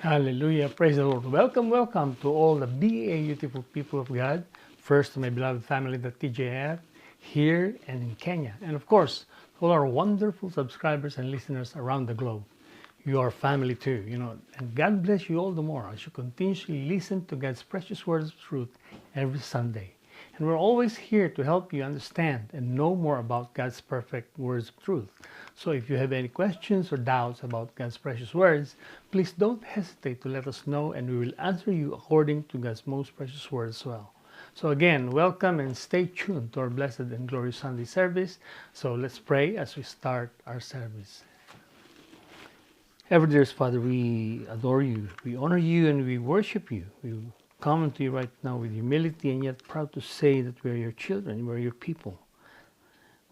Hallelujah. Praise the Lord. Welcome, welcome to all the beautiful people of God. First, to my beloved family, the TJF, here and in Kenya. And of course, all our wonderful subscribers and listeners around the globe. You are family too, and God bless you all the more as you continuously listen to God's precious words of truth every Sunday. And we're always here to help you understand and know more about God's perfect words of truth. So if you have any questions or doubts about God's precious words, please don't hesitate to let us know and we will answer you according to God's most precious word as well. So again, welcome and stay tuned to our blessed and glorious Sunday service. So let's pray as we start our service. Ever dearest Father, we adore you, we honor you, and we worship you. We come to you right now with humility and yet proud to say that we are your children, we are your people.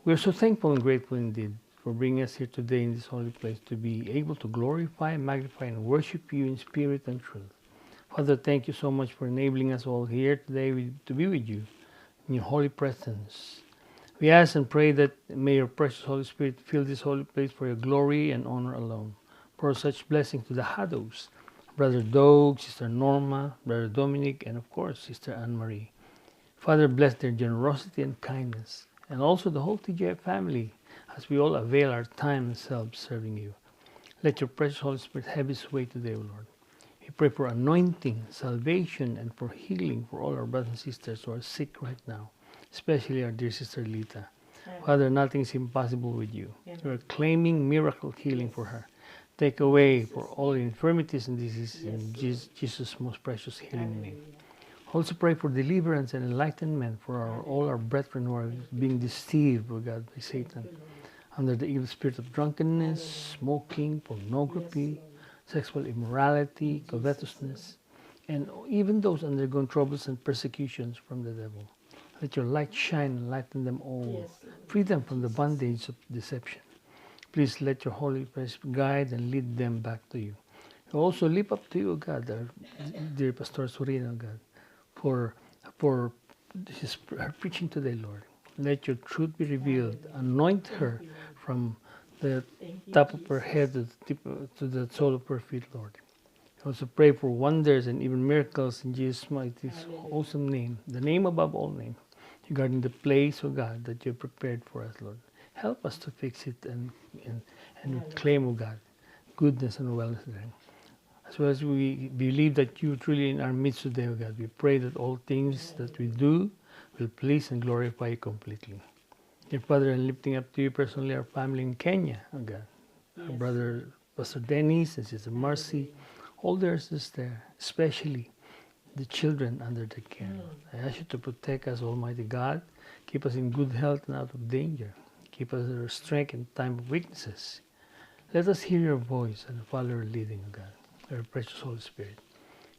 We are so thankful and grateful indeed for bringing us here today in this holy place to be able to glorify, magnify, and worship you in spirit and truth. Father, thank you so much for enabling us all here today to be with you in your holy presence. We ask and pray that may your precious Holy Spirit fill this holy place for your glory and honor alone. Pour such blessing to the Haddos, Brother Doug, Sister Norma, Brother Dominic, and of course, Sister Anne-Marie. Father, bless their generosity and kindness, and also the whole TJF family, as we all avail our time and selves serving you. Let your precious Holy Spirit have his way today, O Lord. We pray for anointing, salvation, and for healing for all our brothers and sisters who are sick right now, especially our dear Sister Lita. Father, nothing is impossible with you. You are claiming miracle healing for her. Take away for all infirmities and diseases in Jesus' most precious healing name. Also pray for deliverance and enlightenment for all our brethren who are being deceived, O God, by Satan, under the evil spirit of drunkenness, smoking, pornography, sexual immorality, covetousness, and even those undergoing troubles and persecutions from the devil. Let your light shine and lighten them all. Free them from the bondage of deception. Please let your Holy Spirit guide and lead them back to you. We also lift up to you, O God, our dear Pastor Surina, God, for her preaching today, Lord. Let your truth be revealed. Anoint her from the top of her head to the sole of her feet, Lord. I also pray for wonders and even miracles in Jesus' mighty awesome name, the name above all names, regarding the place, O God, that you have prepared for us, Lord. Help us to fix it and claim, O God, goodness and wellness there. As well as we believe that you truly in our midst today, O God, we pray that all things that we do will please and glorify you completely. Dear Father, I'm lifting up to you personally our family in Kenya, O God. Our brother, Pastor Dennis and Sister Marcy, all their sisters there, especially the children under their care. I ask you to protect us, Almighty God. Keep us in good health and out of danger. Keep us our strength in time of weaknesses. Let us hear your voice and follow your leading, O God, your precious Holy Spirit.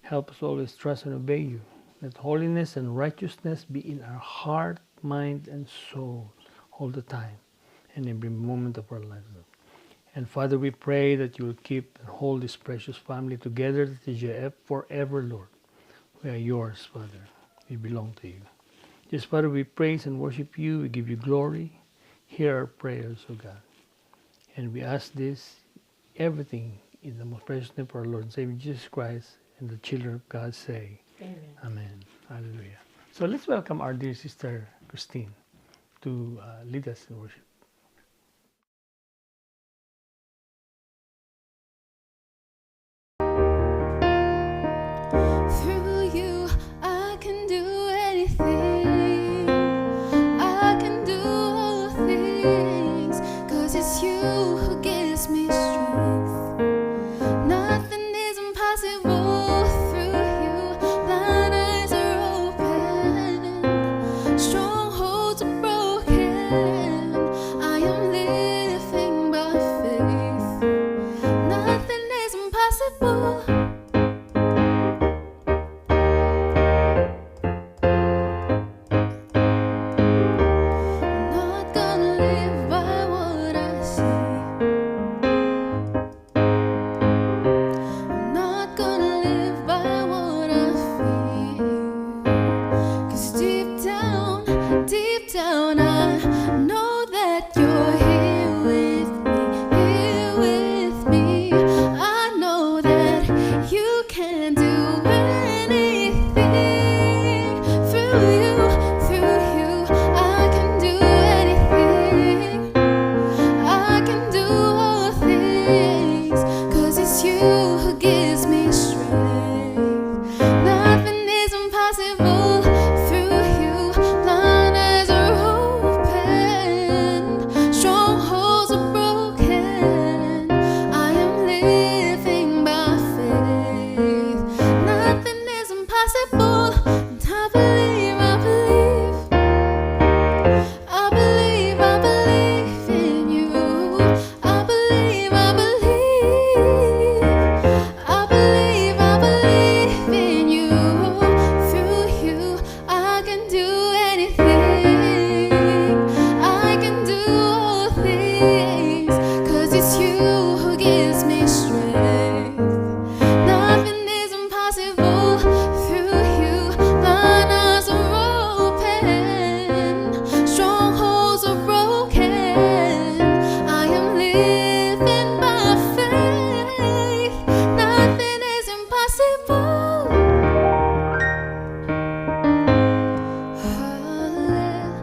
Help us always trust and obey you. Let holiness and righteousness be in our heart, mind, and soul all the time and every moment of our lives. And Father, we pray that you will keep and hold this precious family together, the TJF, forever, Lord. We are yours, Father. We belong to you. Yes, Father, we praise and worship you. We give you glory. Hear our prayers, O God. And we ask this, everything, in the most precious name of our Lord and Savior Jesus Christ, and the children of God say, Amen. Amen. Hallelujah. So let's welcome our dear sister Christine to lead us in worship. Through you, I can do anything. I can do all things, 'cause it's you who gives me strength. Nothing is impossible through you. Blind eyes are open, strongholds are broken. can do anything through you, through you. I can do anything. I can do all things, 'cause it's you who gives me strength. Nothing is impossible through you. Blind eyes are opened, strongholds are broken. I am living by faith. Nothing is impossible, and I believe, I believe. I believe, I believe in you. I believe, I believe. I believe, I believe in you. Through you, I can do anything. I can do all things, 'cause it's you who gives me strength. Nothing is impossible through you. Blind eyes are open, strongholds are broken. I am living by faith. Nothing is impossible. Hallelujah.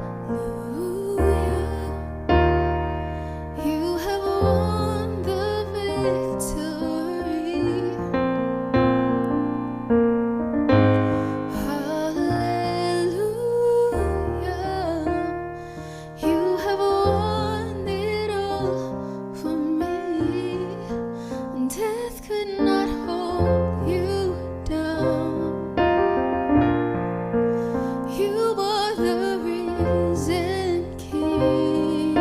You have won the victory. Hallelujah. You have won it all for me. And death could not hold you down. You are the risen King.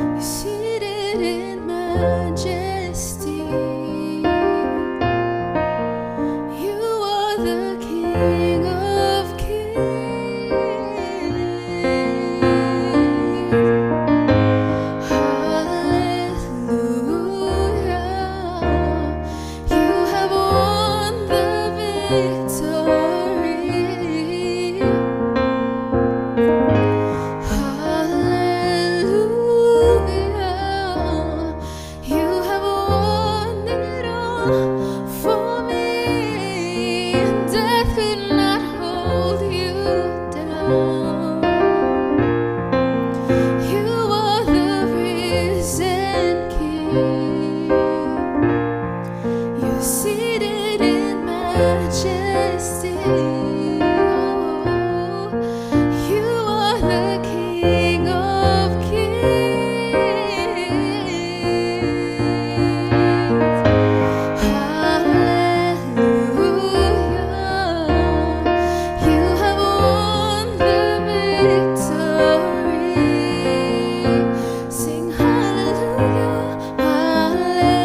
You're seated in majesty. You are the King of kings. Hallelujah. You have won the victory. Hallelujah. You have won it all for me. And death could not hold you down. You are the risen King. You're seated in majesty. You are the King of kings. Hallelujah. You have won the victory. Sing hallelujah, hallelujah.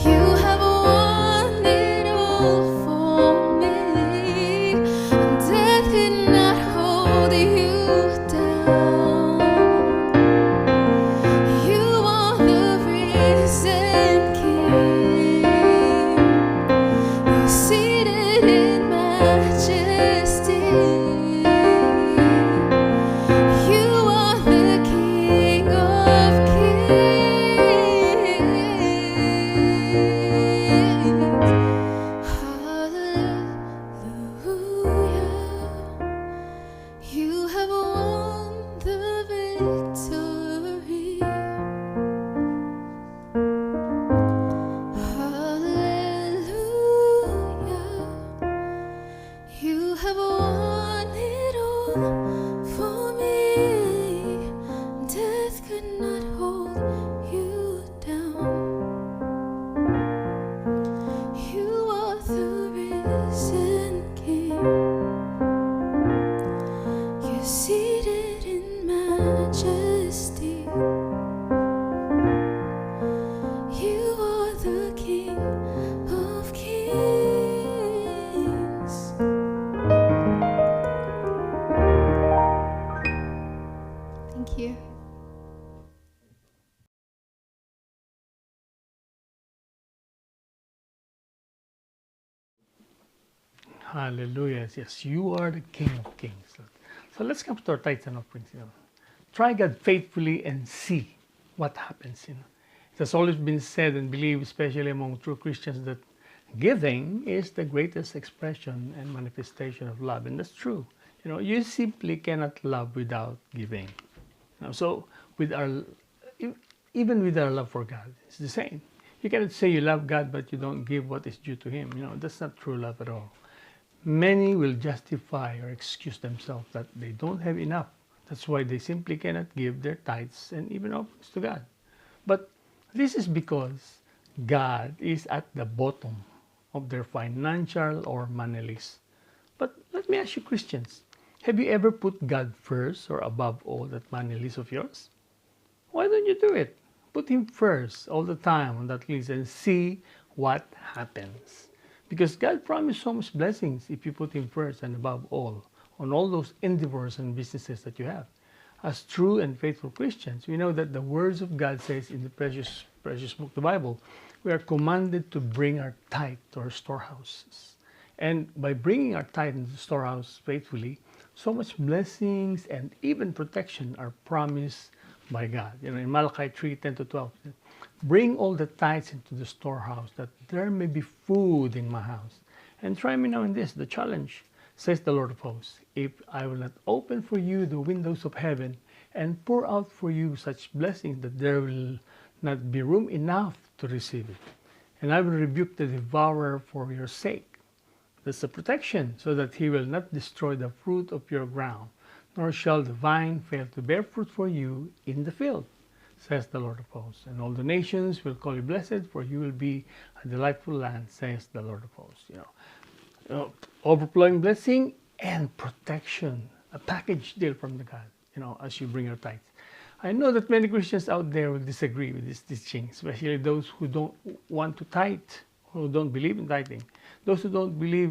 You have won it all for me. And death could not hold you down. You are the risen King. You're seated in majesty. You are the King of kings. Hallelujah. You have won the victory. Hallelujah. You have won it all for me. Death could not hold you down. You are the risen King. You're seated in majesty. You are the King of kings. Thank you. Hallelujah. Yes, you are the King of Kings. So let's come to our tithes and offerings. Try God faithfully and see what happens. has always been said and believed, especially among true Christians, that giving is the greatest expression and manifestation of love. And that's true. You simply cannot love without giving. So with our, even with our love for God, it's the same. You cannot say you love God, but you don't give what is due to Him. That's not true love at all. Many will justify or excuse themselves that they don't have enough. That's why they simply cannot give their tithes and even offerings to God. But this is because God is at the bottom of their financial or money list. But let me ask you, Christians, have you ever put God first or above all that money list of yours? Why don't you do it? Put Him first all the time on that list and see what happens. Because God promised so much blessings if you put Him first and above all on all those endeavors and businesses that you have. As true and faithful Christians, we know that the words of God says in the precious book, the Bible, we are commanded to bring our tithe to our storehouses. And by bringing our tithe into the storehouse faithfully, so much blessings and even protection are promised by God. In Malachi 3:10-12, bring all the tithes into the storehouse, that there may be food in my house. And try me now in this, the challenge, says the Lord of hosts, if I will not open for you the windows of heaven and pour out for you such blessings that there will not be room enough to receive it. And I will rebuke the devourer for your sake. That's the protection, so that he will not destroy the fruit of your ground, nor shall the vine fail to bear fruit for you in the field, says the Lord of hosts. And all the nations will call you blessed, for you will be a delightful land, says the Lord of hosts. Overflowing blessing and protection, a package deal from the God, as you bring your tithes. I know that many Christians out there will disagree with this teaching, especially those who don't want to tithe, who don't believe in tithing, those who don't believe,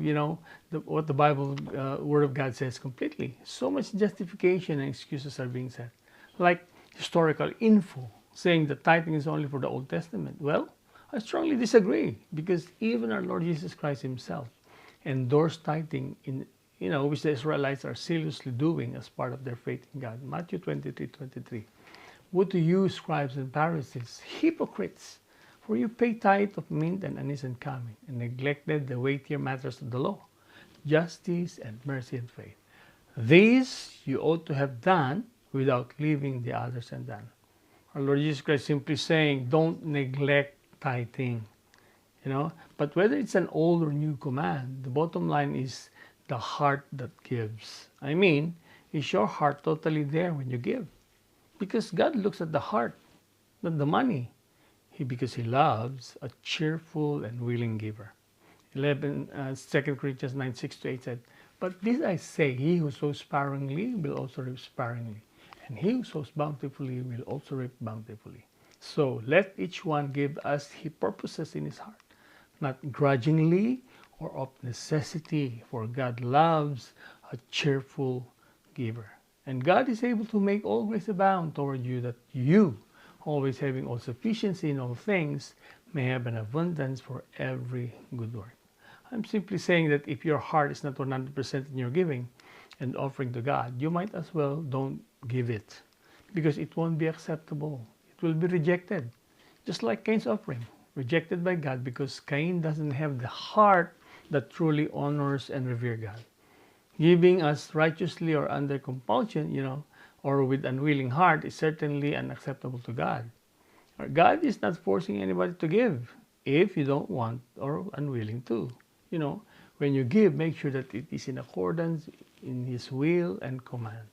what the Bible, Word of God says completely. So much justification and excuses are being said, like historical info saying that tithing is only for the Old Testament. Well, I strongly disagree, because even our Lord Jesus Christ Himself endorsed tithing which the Israelites are seriously doing as part of their faith in God. Matthew 23:23. Woe to you, scribes and Pharisees, hypocrites! For you pay tithe of mint and anise and cumin, and neglected the weightier matters of the law, justice and mercy and faith. These you ought to have done without leaving the others undone. Our Lord Jesus Christ simply saying, don't neglect tithing. But whether it's an old or new command, the bottom line is the heart that gives. Is your heart totally there when you give? Because God looks at the heart, not the money. Because He loves a cheerful and willing giver. 2 Corinthians 9:6-8 said, but this I say, he who sows sparingly will also reap sparingly, and he who sows bountifully will also reap bountifully. So let each one give as he purposes in his heart, not grudgingly or of necessity, for God loves a cheerful giver. And God is able to make all grace abound toward you, that you, always having all sufficiency in all things, may have an abundance for every good work. I'm simply saying that if your heart is not 100% in your giving and offering to God, you might as well don't give it, because it won't be acceptable. It will be rejected. Just like Cain's offering, rejected by God because Cain doesn't have the heart that truly honors and reveres God. Giving us righteously or under compulsion, or with unwilling heart is certainly unacceptable to God. God is not forcing anybody to give if you don't want or unwilling to. When you give, make sure that it is in accordance in His will and command.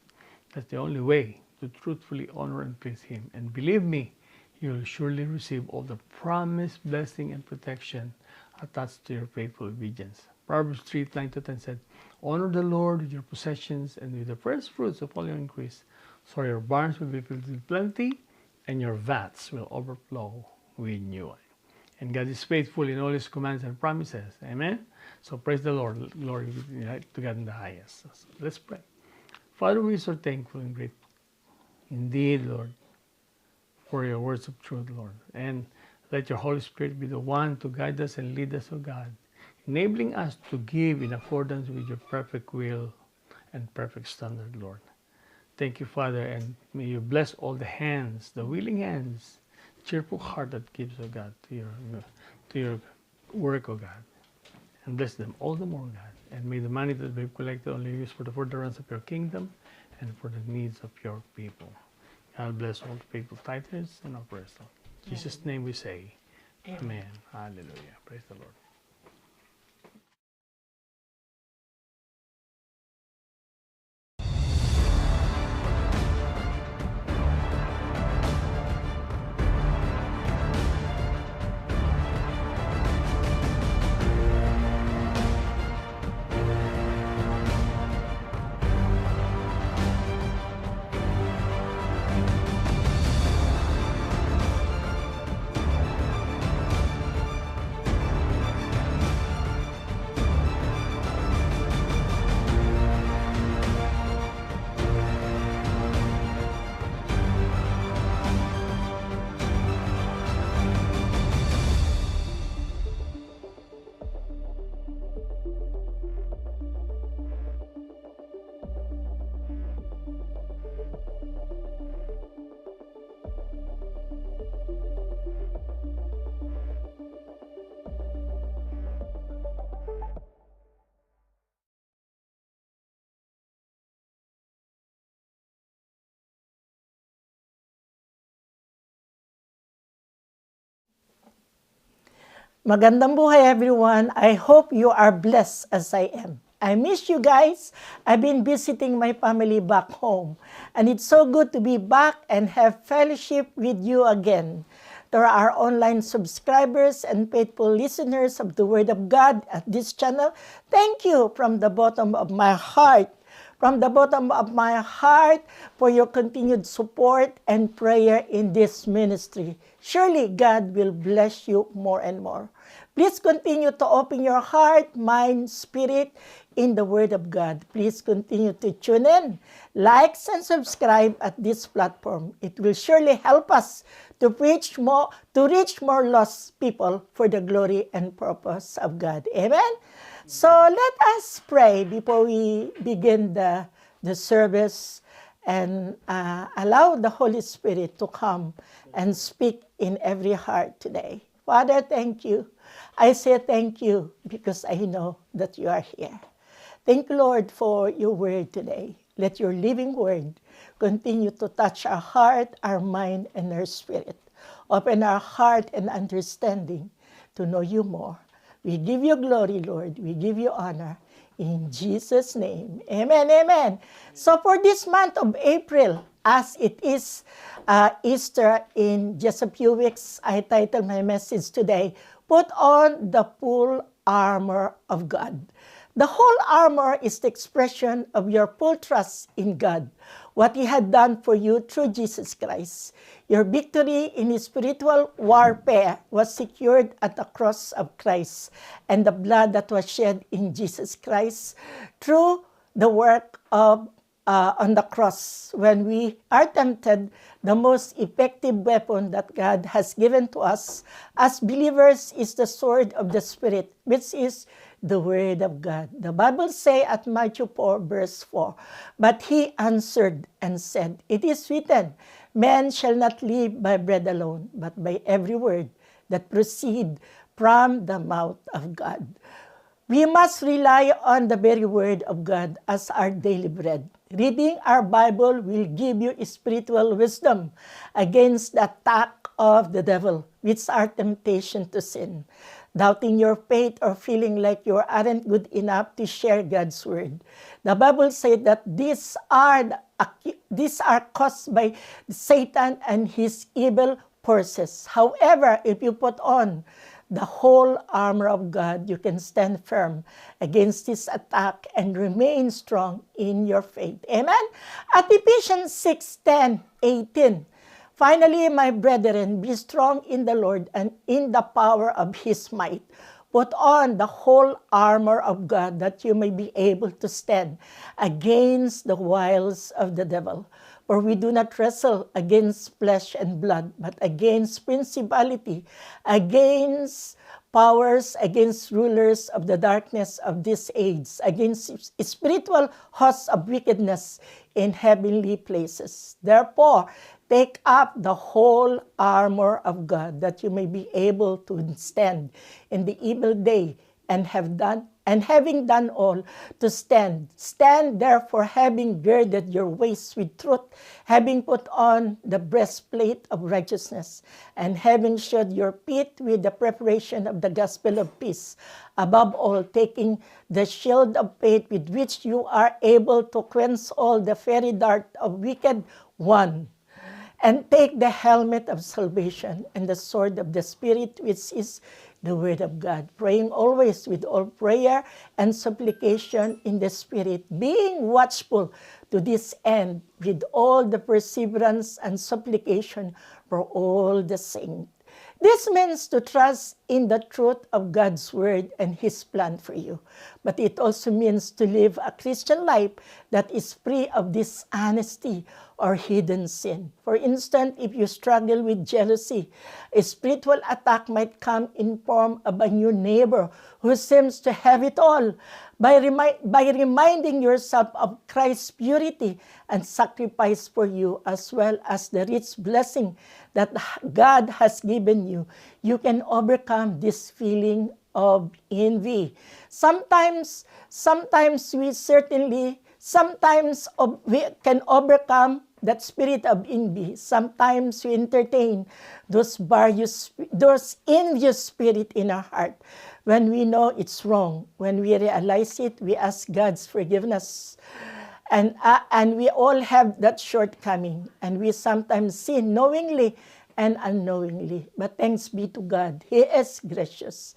That's the only way to truthfully honor and please Him. And believe me, you will surely receive all the promised blessing and protection attached to your faithful obedience. Proverbs 3:9-10 said, honor the Lord with your possessions and with the first fruits of all your increase, so your barns will be filled with plenty, and your vats will overflow with new wine. And God is faithful in all His commands and promises. Amen? So praise the Lord. Glory to God in the highest. So let's pray. Father, we are so thankful and grateful indeed, Lord, for your words of truth, Lord. And let your Holy Spirit be the one to guide us and lead us, O God, enabling us to give in accordance with your perfect will and perfect standard, Lord. Thank you, Father, and may you bless all the hands, the willing hands, cheerful heart that gives, O God, to your work, O God. And bless them all the more, God. And may the money that we've collected only use for the furtherance of your kingdom and for the needs of your people. God bless all the faithful tithers and offerers. In Jesus' name we say, Amen. Hallelujah. Praise the Lord. Magandang buhay, everyone. I hope you are blessed as I am. I miss you guys. I've been visiting my family back home. And it's so good to be back and have fellowship with you again. To our online subscribers and faithful listeners of the Word of God at this channel, thank you from the bottom of my heart. From the bottom of my heart for your continued support and prayer in this ministry. Surely God will bless you more and more. Please continue to open your heart, mind, spirit in the Word of God. Please continue to tune in, like, and subscribe at this platform. It will surely help us to reach more lost people for the glory and purpose of God. Amen? So let us pray before we begin the service and allow the Holy Spirit to come and speak in every heart today. Father, thank you. I say thank you because I know that you are here. Thank you, Lord, for your word today. Let your living word continue to touch our heart, our mind, and our spirit. Open our heart and understanding to know you more. We give you glory, Lord. We give you honor. In Jesus' name. Amen, amen. So for this month of April, as it is Easter in just a few weeks, I title my message today, Put on the Full Armor of God. The whole armor is the expression of your full trust in God, what He had done for you through Jesus Christ. Your victory in spiritual warfare was secured at the cross of Christ and the blood that was shed in Jesus Christ through the work of on the cross. When we are tempted, the most effective weapon that God has given to us as believers is the sword of the Spirit, which is the Word of God. The Bible says at Matthew 4, verse 4, But He answered and said, It is written, Man shall not live by bread alone, but by every word that proceeds from the mouth of God. We must rely on the very word of God as our daily bread. Reading our Bible will give you spiritual wisdom against the attack of the devil, which are temptation to sin. Doubting your faith or feeling like you aren't good enough to share God's word. The Bible says that these are caused by Satan and his evil forces. However, if you put on the whole armor of God, you can stand firm against this attack and remain strong in your faith. Amen? At Ephesians 6:10, 18, Finally, my brethren, be strong in the Lord and in the power of His might. Put on the whole armor of God that you may be able to stand against the wiles of the devil. For we do not wrestle against flesh and blood, but against principality, against powers, against rulers of the darkness of this age, against spiritual hosts of wickedness in heavenly places. Therefore, Take up the whole armor of God, that you may be able to stand in the evil day, and having done all, to stand. Stand therefore, having girded your waist with truth, having put on the breastplate of righteousness, and having shod your feet with the preparation of the gospel of peace. Above all, taking the shield of faith, with which you are able to quench all the fiery dart of wicked one. And take the helmet of salvation and the sword of the Spirit, which is the word of God, praying always with all prayer and supplication in the Spirit, being watchful to this end with all the perseverance and supplication for all the saints. This means to trust in the truth of God's word and His plan for you. But it also means to live a Christian life that is free of dishonesty or hidden sin. For instance, if you struggle with jealousy, a spiritual attack might come in form of a new neighbor who seems to have it all. By reminding yourself of Christ's purity and sacrifice for you, as well as the rich blessing that God has given you, you can overcome this feeling of envy. Sometimes we can overcome that spirit of envy. Sometimes we entertain those envious spirit in our heart. When we know it's wrong, when we realize it, we ask God's forgiveness. And we all have that shortcoming. And we sometimes sin knowingly and unknowingly. But thanks be to God. He is gracious.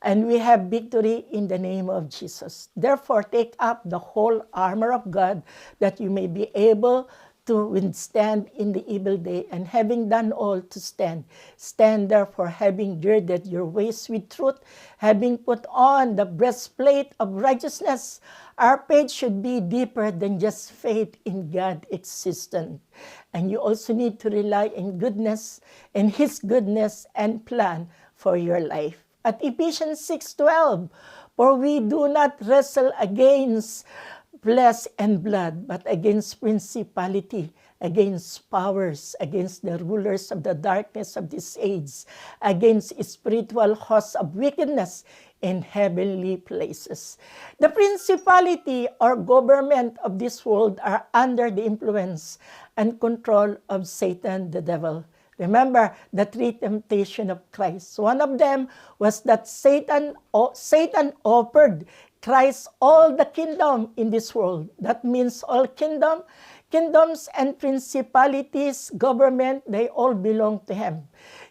And we have victory in the name of Jesus. Therefore, take up the whole armor of God, that you may be able to withstand in the evil day, and having done all, to stand. Stand therefore, having girded your waist with truth, having put on the breastplate of righteousness. Our faith should be deeper than just faith in God existent. And you also need to rely in goodness, in His goodness and plan for your life. At Ephesians 6:12, for we do not wrestle against flesh and blood, but against principality, against powers, against the rulers of the darkness of this age, against spiritual hosts of wickedness in heavenly places. The principality or government of this world are under the influence and control of Satan, the devil. Remember the three temptations of Christ. One of them was that Satan offered Christ all the kingdom in this world. That means all kingdoms and principalities, government, they all belong to Him.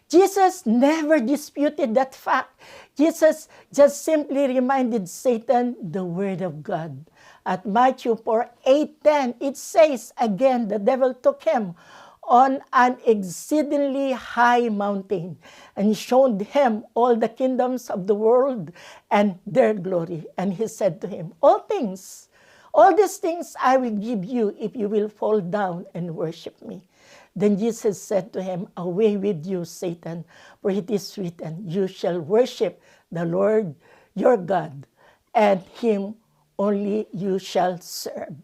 Jesus never disputed that fact. Jesus just simply reminded Satan the word of God. At Matthew 4:8-10, it says, again, the devil took him on an exceedingly high mountain, and showed him all the kingdoms of the world and their glory. And he said to him, all these things I will give you if you will fall down and worship me. Then Jesus said to him, away with you, Satan, for it is written, you shall worship the Lord your God, and Him only you shall serve.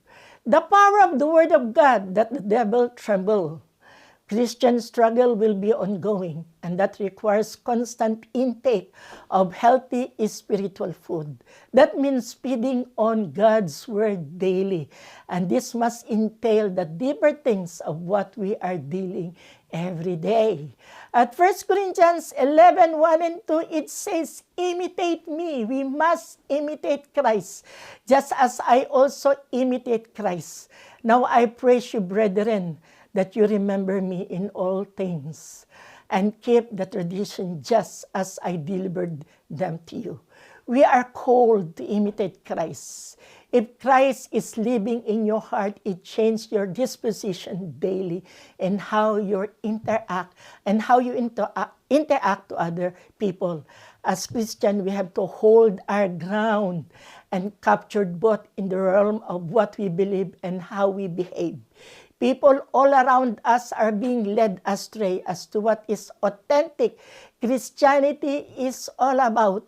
The power of the word of God, that the devil tremble. Christian struggle will be ongoing, and that requires constant intake of healthy spiritual food. That means feeding on God's word daily, and this must entail the deeper things of what we are dealing every day. At 1 Corinthians 11:1 and 2, it says, imitate me. We must imitate Christ, just as I also imitate Christ. Now I praise you, brethren, that you remember me in all things, and keep the tradition just as I delivered them to you. We are called to imitate Christ. If Christ is living in your heart, it changes your disposition daily and how you interact to other people. As Christians, we have to hold our ground and captured both in the realm of what we believe and how we behave. People all around us are being led astray as to what is authentic Christianity is all about.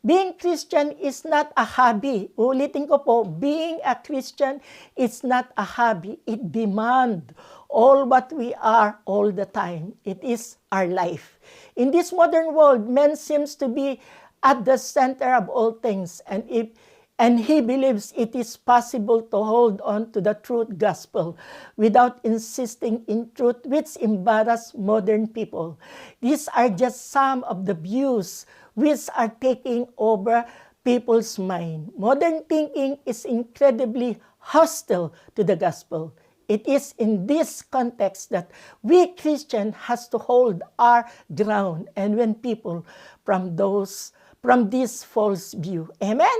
Being Christian is not a hobby. Ulitin ko po, being a Christian is not a hobby. It demands all what we are all the time. It is our life. In this modern world, man seems to be at the center of all things, and he believes it is possible to hold on to the truth gospel without insisting in truth, which embarrass modern people. These are just some of the views which are taking over people's mind. Modern thinking is incredibly hostile to the gospel. It is in this context that we Christians has to hold our ground and win people from this false view. Amen?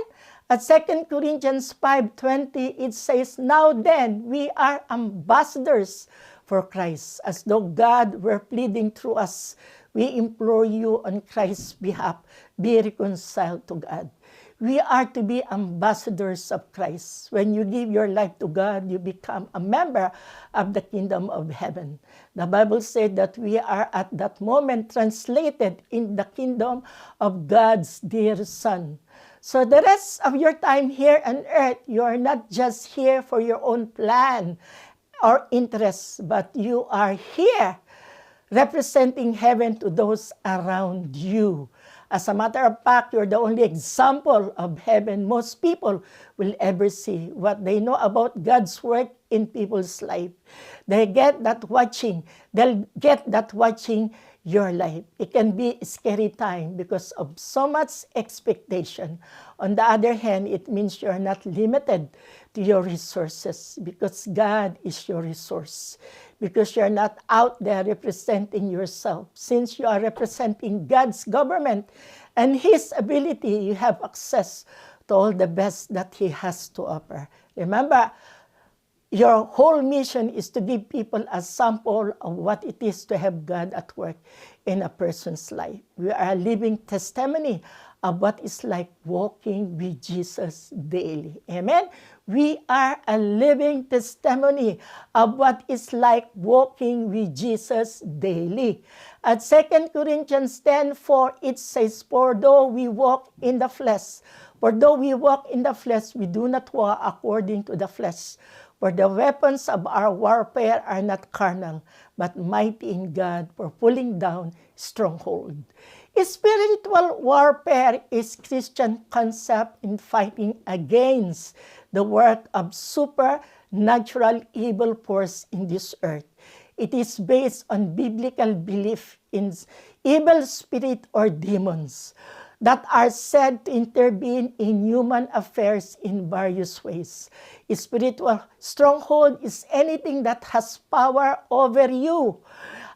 At 2 Corinthians 5:20, it says, "Now then, we are ambassadors for Christ, as though God were pleading through us. We implore you on Christ's behalf, be reconciled to God." We are to be ambassadors of Christ. When you give your life to God, you become a member of the kingdom of heaven. The Bible said that we are at that moment translated in the kingdom of God's dear Son. So the rest of your time here on earth, you are not just here for your own plan or interests, but you are here representing heaven to those around you. As a matter of fact, you're the only example of heaven most people will ever see. What they know about God's work in people's life, they'll get that watching your life. It can be a scary time because of so much expectation. On the other hand, it means you're not limited to your resources because God is your resource. Because you're not out there representing yourself. Since you are representing God's government and His ability, you have access to all the best that He has to offer. Remember, your whole mission is to give people a sample of what it is to have God at work in a person's life. We are a living testimony of what it's like walking with Jesus daily. Amen? We are a living testimony of what it's like walking with Jesus daily. At 2 Corinthians 10:4, it says, For though we walk in the flesh, we do not war according to the flesh. For the weapons of our warfare are not carnal, but mighty in God for pulling down stronghold. Spiritual warfare is Christian concept in fighting against the work of supernatural evil force in this earth. It is based on biblical belief in evil spirit or demons that are said to intervene in human affairs in various ways. A spiritual stronghold is anything that has power over you.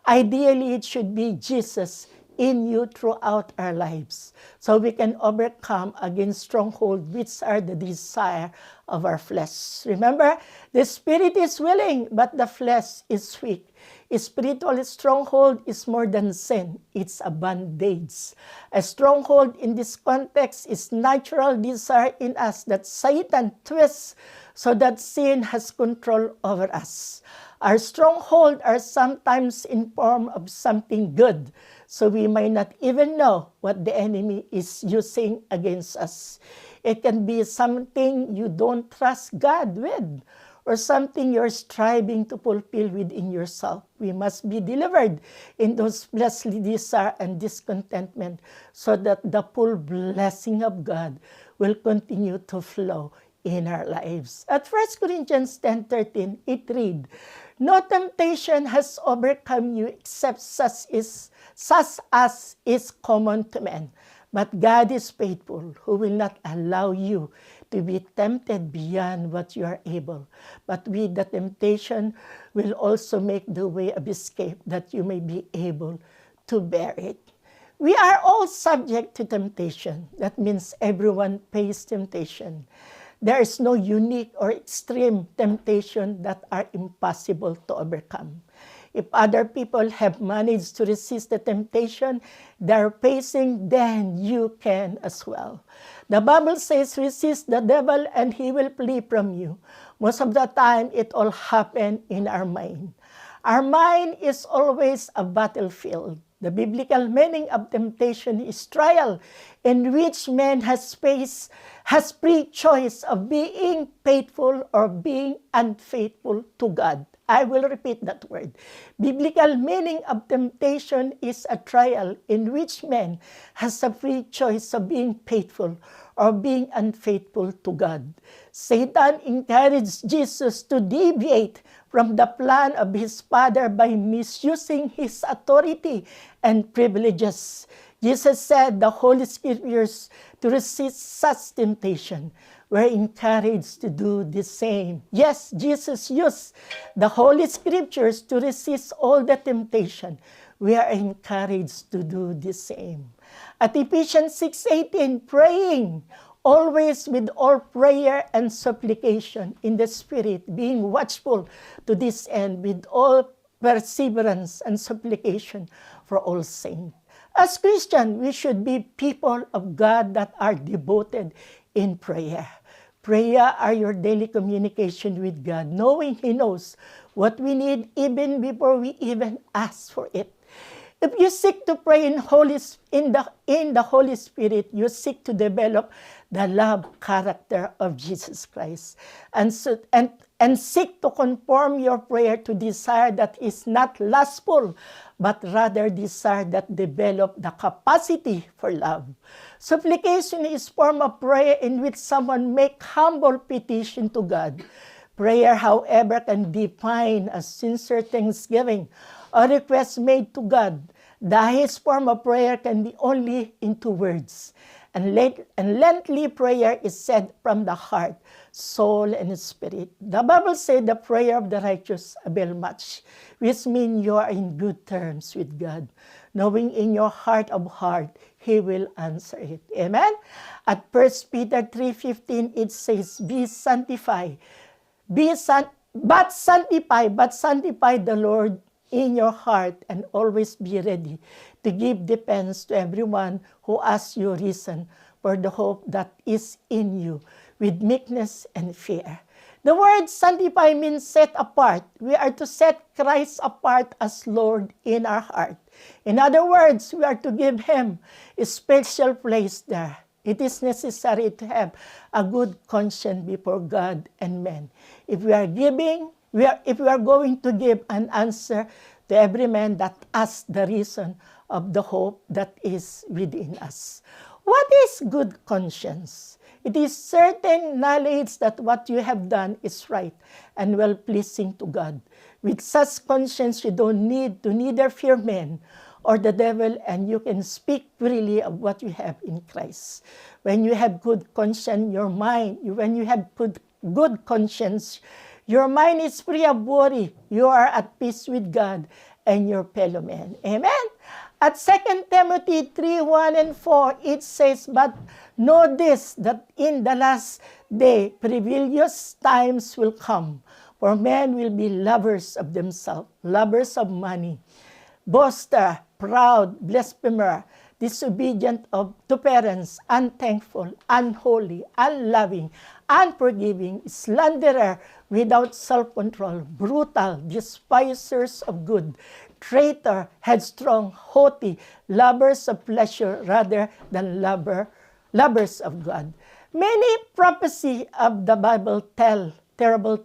Ideally, it should be Jesus in you throughout our lives, so we can overcome against strongholds, which are the desire of our flesh. Remember, the spirit is willing, but the flesh is weak. A spiritual stronghold is more than sin. It's a bondage. A stronghold in this context is natural desire in us that Satan twists so that sin has control over us. Our stronghold are sometimes in form of something good, so we might not even know what the enemy is using against us. It can be something you don't trust God with, or something you're striving to fulfill within yourself. We must be delivered in those fleshly desire and discontentment so that the full blessing of God will continue to flow in our lives. At 1 Corinthians 10:13, it reads, No temptation has overcome you except such as is common to men. But God is faithful, who will not allow you to be tempted beyond what you are able. But with the temptation will also make the way of escape that you may be able to bear it. We are all subject to temptation. That means everyone faces temptation. There is no unique or extreme temptation that are impossible to overcome. If other people have managed to resist the temptation they're facing, then you can as well. The Bible says, resist the devil and he will flee from you. Most of the time, it all happens in our mind. Our mind is always a battlefield. The biblical meaning of temptation is trial, in which man has free choice of being faithful or being unfaithful to God. I will repeat that word. Biblical meaning of temptation is a trial in which man has a free choice of being faithful or being unfaithful to God. Satan encouraged Jesus to deviate from the plan of his Father by misusing his authority and privileges. Jesus said the Holy Scriptures to resist such temptation. We're encouraged to do the same. Yes, Jesus used the Holy Scriptures to resist all the temptation. We are encouraged to do the same. At Ephesians 6:18, praying always with all prayer and supplication in the Spirit, being watchful to this end with all perseverance and supplication for all saints. As Christians, we should be people of God that are devoted in prayer. Prayer are your daily communication with God, knowing He knows what we need even before we even ask for it. If you seek to pray in the Holy Spirit, you seek to develop the love character of Jesus Christ, and seek to conform your prayer to desire that is not lustful, but rather desire that develop the capacity for love. Supplication is form of prayer in which someone make humble petition to God. Prayer, however, can be defined as sincere thanksgiving or request made to God. The highest form of prayer can be only in 2 words. And lengthy prayer is said from the heart, soul, and spirit. The Bible says the prayer of the righteous avail much, which means you are in good terms with God. Knowing in your heart of heart, He will answer it. Amen? At 1 Peter 3:15, it says, sanctify the Lord in your heart, and always be ready to give defense to everyone who asks you reason for the hope that is in you, with meekness and fear. The word sanctify means set apart. We are to set Christ apart as Lord in our heart. In other words, we are to give Him a special place there. It is necessary to have a good conscience before God and men. If we are going to give an answer to every man that asks the reason of the hope that is within us. What is good conscience? It is certain knowledge that what you have done is right and well-pleasing to God. With such conscience, you don't need to neither fear men or the devil, and you can speak freely of what you have in Christ. When you have good conscience, when you have good conscience, your mind is free of worry. You are at peace with God and your fellow men. Amen? At 2 Timothy 3:1 and 4, it says, but know this, that in the last day, perilous times will come, for men will be lovers of themselves, lovers of money, boaster, proud, blasphemer, disobedient to parents, unthankful, unholy, unloving, unforgiving, slanderer, without self-control, brutal, despisers of good, traitor, headstrong, haughty, lovers of pleasure rather than lovers of God. Many prophecy of the Bible tell terrible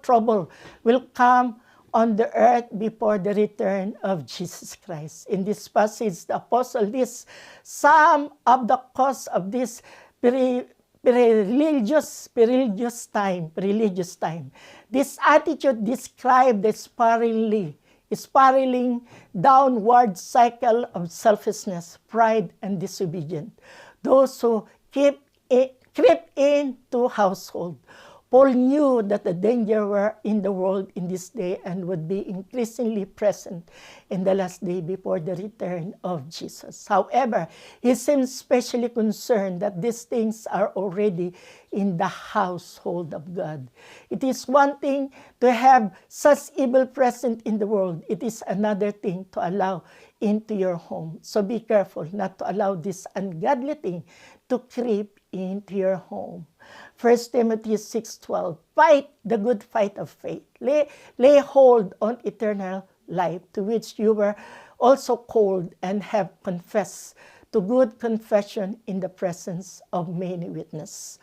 trouble will come on the earth before the return of Jesus Christ. In this passage, the apostle lists some of the cause of this religious time. This attitude describes the spiraling downward cycle of selfishness, pride, and disobedience. Those who creep into household. Paul knew that the danger were in the world in this day and would be increasingly present in the last day before the return of Jesus. However, he seems especially concerned that these things are already in the household of God. It is one thing to have such evil present in the world. It is another thing to allow into your home. So be careful not to allow this ungodly thing to creep into your home. 1 Timothy 6:12, fight the good fight of faith. Lay hold on eternal life, to which you were also called and have confessed, to good confession in the presence of many witnesses.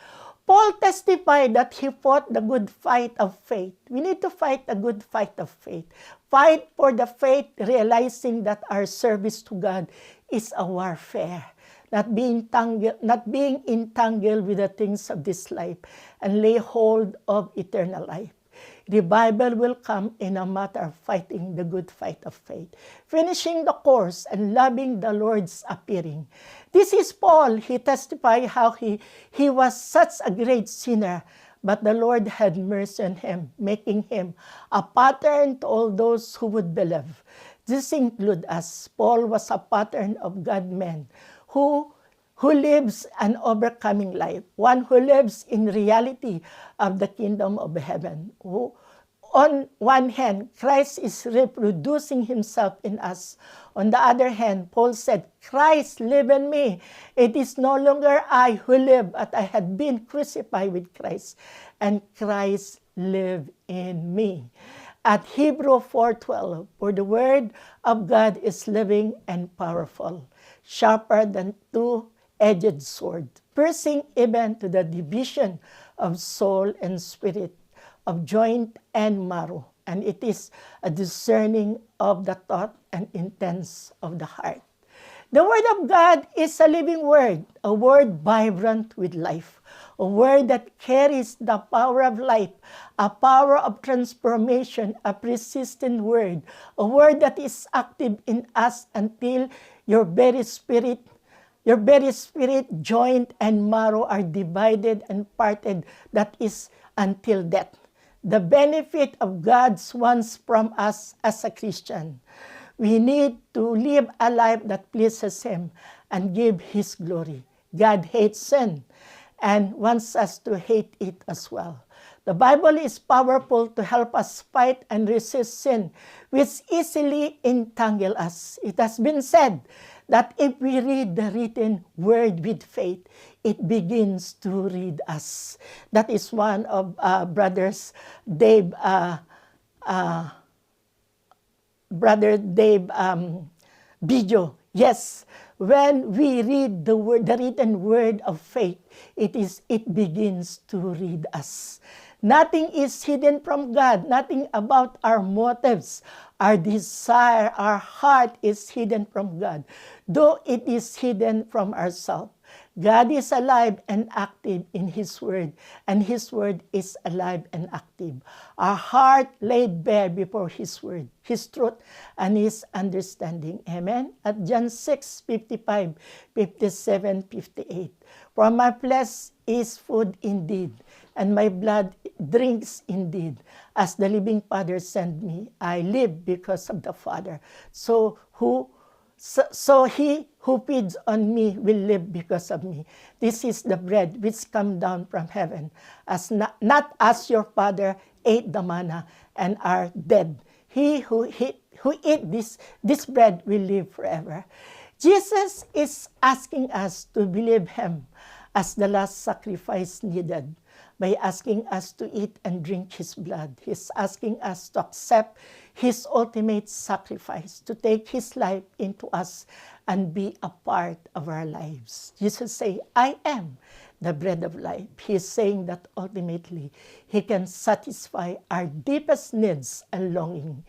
Paul testified that he fought the good fight of faith. We need to fight the good fight of faith. Fight for the faith, realizing that our service to God is a warfare. Not being entangled with the things of this life and lay hold of eternal life. Revival will come in a matter of fighting the good fight of faith, finishing the course and loving the Lord's appearing. This is Paul. He testified how he was such a great sinner, but the Lord had mercy on him, making him a pattern to all those who would believe. This includes us. Paul was a pattern of God-man who lives an overcoming life, one who lives in reality of the kingdom of heaven. Who, on one hand, Christ is reproducing himself in us. On the other hand, Paul said, Christ live in me. It is no longer I who live, but I had been crucified with Christ, and Christ live in me. At Hebrew 4:12, for the word of God is living and powerful, sharper than two-edged sword, piercing even to the division of soul and spirit, of joint and marrow, and it is a discerning of the thought and intents of the heart. The word of God is a living word, a word vibrant with life, a word that carries the power of life, a power of transformation, a persistent word, a word that is active in us until your very spirit, joint, and marrow are divided and parted, that is until death. The benefit of God's wants from us as a Christian. We need to live a life that pleases Him and give His glory. God hates sin and wants us to hate it as well. The Bible is powerful to help us fight and resist sin, which easily entangle us. It has been said that if we read the written word with faith, it begins to read us. That is one of Brother Dave video. Yes, when we read the written word of faith, it begins to read us. Nothing is hidden from God. Nothing about our motives, our desire, our heart is hidden from God, though it is hidden from ourselves. God is alive and active in His Word, and His Word is alive and active. Our heart laid bare before His Word, His truth, and His understanding. Amen? At John 6, 55, 57, 58. For my flesh is food indeed, and my blood drinks indeed. As the living Father sent me, I live because of the Father. So he who feeds on me will live because of me. This is the bread which come down from heaven, not as your father ate the manna and are dead. He who eat this bread will live forever. Jesus is asking us to believe Him as the last sacrifice needed by asking us to eat and drink His blood. He's asking us to accept His ultimate sacrifice, to take His life into us and be a part of our lives. Jesus say, I am the bread of life. He is saying that ultimately He can satisfy our deepest needs and longing.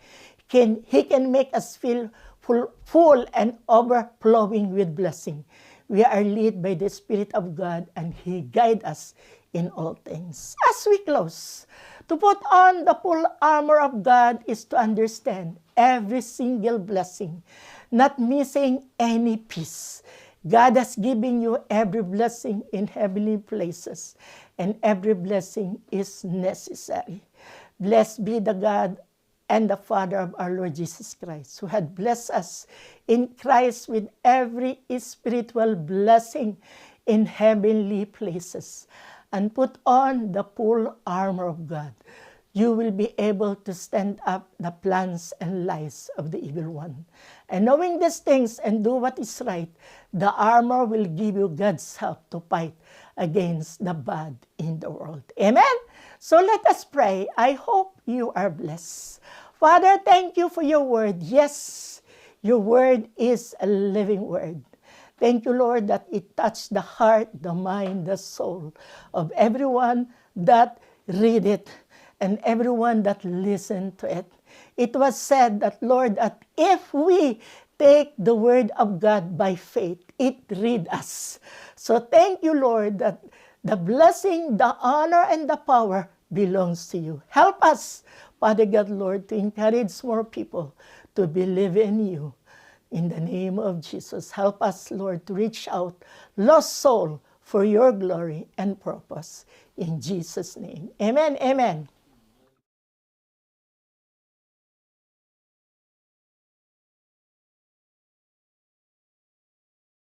He can make us feel full and overflowing with blessing. We are led by the Spirit of God, and He guides us in all things. As we close, to put on the full armor of God is to understand every single blessing, not missing any piece. God has given you every blessing in heavenly places, and every blessing is necessary. Blessed be the God and the Father of our Lord Jesus Christ, who had blessed us in Christ with every spiritual blessing in heavenly places. And put on the full armor of God. You will be able to stand up the plans and lies of the evil one. And knowing these things and do what is right, the armor will give you God's help to fight against the bad in the world. Amen? So let us pray. I hope you are blessed. Father, thank you for your word. Yes, your word is a living word. Thank you, Lord, that it touched the heart, the mind, the soul of everyone that read it and everyone that listened to it. It was said that, Lord, that if we take the word of God by faith, it read us. So thank you, Lord, that the blessing, the honor, and the power belongs to you. Help us, Father God, Lord, to encourage more people to believe in you. In the name of Jesus, help us, Lord, to reach out lost soul for your glory and purpose. In Jesus' name, amen, amen.